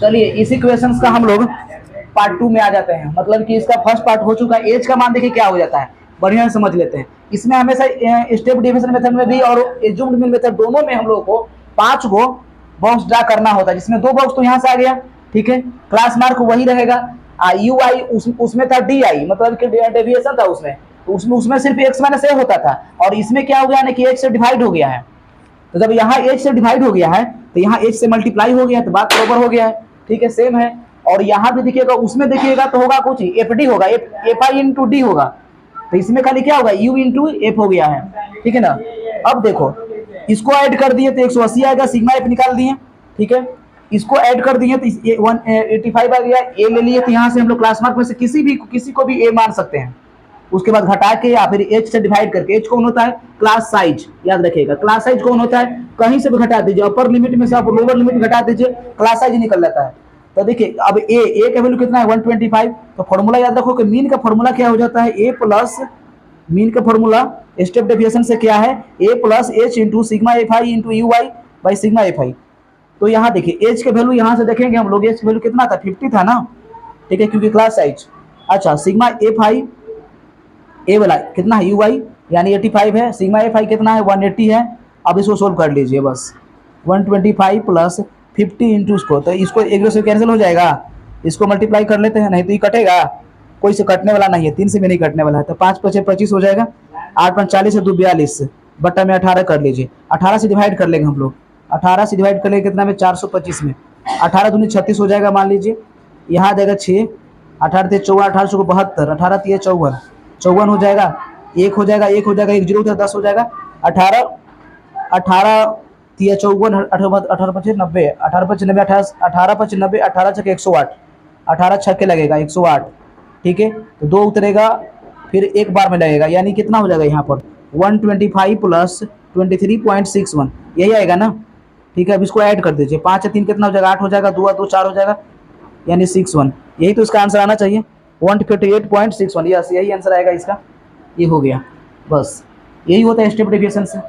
चलिए इसी क्वेश्चंस का हम लोग पार्ट 2 में आ जाते हैं। मतलब कि इसका फर्स्ट पार्ट हो चुका है। एज का मान देखिए क्या हो जाता है, बढ़िया से समझ लेते हैं। इसमें हमेशा स्टेप डिवीजन मेथड में भी और एज्यूम्ड मीन मेथड दोनों में हम लोग को 5 गो बॉक्स ड्रा करना होता है, जिसमें 2 बॉक्स तो यहाँ से आ गया, ठीक है, क्लास मार्क वही रहेगा। यू आई उसमें था डी आई, मतलब कि डेविएशन था उसमें, तो उसमें सिर्फ एक्स माइनस ए होता था, और इसमें क्या हो गया ना कि एच से डिवाइड हो गया है। तो जब यहाँ एच से डिवाइड हो गया है तो यहाँ एच से मल्टीप्लाई हो गया, तो बात बराबर हो गया है, ठीक है, सेम है। और यहाँ भी देखिएगा, उसमें देखिएगा तो होगा कुछ एफ डी होगा, एफ आई इंटू डी होगा, तो इसमें खाली क्या होगा, यू इंटू एफ हो गया है, ठीक है ना। अब देखो इसको ऐड कर दिए तो 180 आएगा, सिग्मा एफ निकाल दिए, ठीक है। इसको ऐड कर दिए तो 185 आ गया, ए ले लिए, तो यहाँ से हम लोग क्लास मार्क में से किसी को भी ए मान सकते हैं। उसके बाद घटा के या फिर एच से डिवाइड करके, एच कौन होता है, क्लास साइज, याद रखिएगा क्लास साइज कौन होता है, कहीं से भी घटा दीजिए, अपर लिमिट में से आप लोअर लिमिट घटा दीजिए, क्लास साइज निकल जाता है। तो देखिए अब ए का वैल्यू कितना है 125, तो फॉर्मूला याद रखो कि मीन का फॉर्मूला क्या हो जाता है, ए प्लस मीन का फॉर्मूला स्टेप डेविएशन से क्या है, A plus H into sigma F I into U I by sigma F I. तो यहाँ देखिए एच के वैल्यू यहाँ से देखेंगे हम लोग, एच का वैल्यू कितना था 50 था ना, ठीक है, क्योंकि क्लास साइज। अच्छा सिग्मा एफ आई ए वाला कितना है, यू आई यानी 85 है, सिग्मा एफ आई कितना है 180 है। अब इसको सोल्व कर लीजिए बस, 125 प्लस 50 इंटू इसको, तो इसको एक से कैंसिल हो जाएगा, इसको मल्टीप्लाई कर लेते हैं, नहीं तो ये कटेगा, कोई से कटने वाला नहीं है, 3 से भी नहीं कटने वाला है, तो 5 5 25 हो जाएगा, 8 5 40 है, 2 42 बट्टा में 18 कर लीजिए, 18 से डिवाइड कर लेंगे हम लोग, 18 से डिवाइड कर लेंगे कितना में 425 में, 18 दूनी 36 हो जाएगा, मान लीजिए यहाँ आ जाएगा 6, 18 थे 14, 18 को 72, 18 तीय 54, 54 हो जाएगा, 1 हो जाएगा, 1 हो जाएगा, 1 जीरो उधर 10 हो जाएगा, 18 18 तीय 54, 18 5 90, 18 5 90, 18 5 90, 18 छक 108, 18 छक्के लगेगा 108, ठीक है, तो 2 उतरेगा, फिर एक बार में लगेगा, यानी कितना हो जाएगा यहाँ पर 125 प्लस 23.61, यही आएगा ना, ठीक है। अब इसको ऐड कर दीजिए, 5 3 कितना हो जाएगा, 8 हो जाएगा, 2 2 4 हो जाएगा, यानी 61, यही तो इसका आंसर आना चाहिए 158.61, यस यही आंसर आएगा इसका, ये हो गया, बस यही होता है स्टेप डेविएशन से।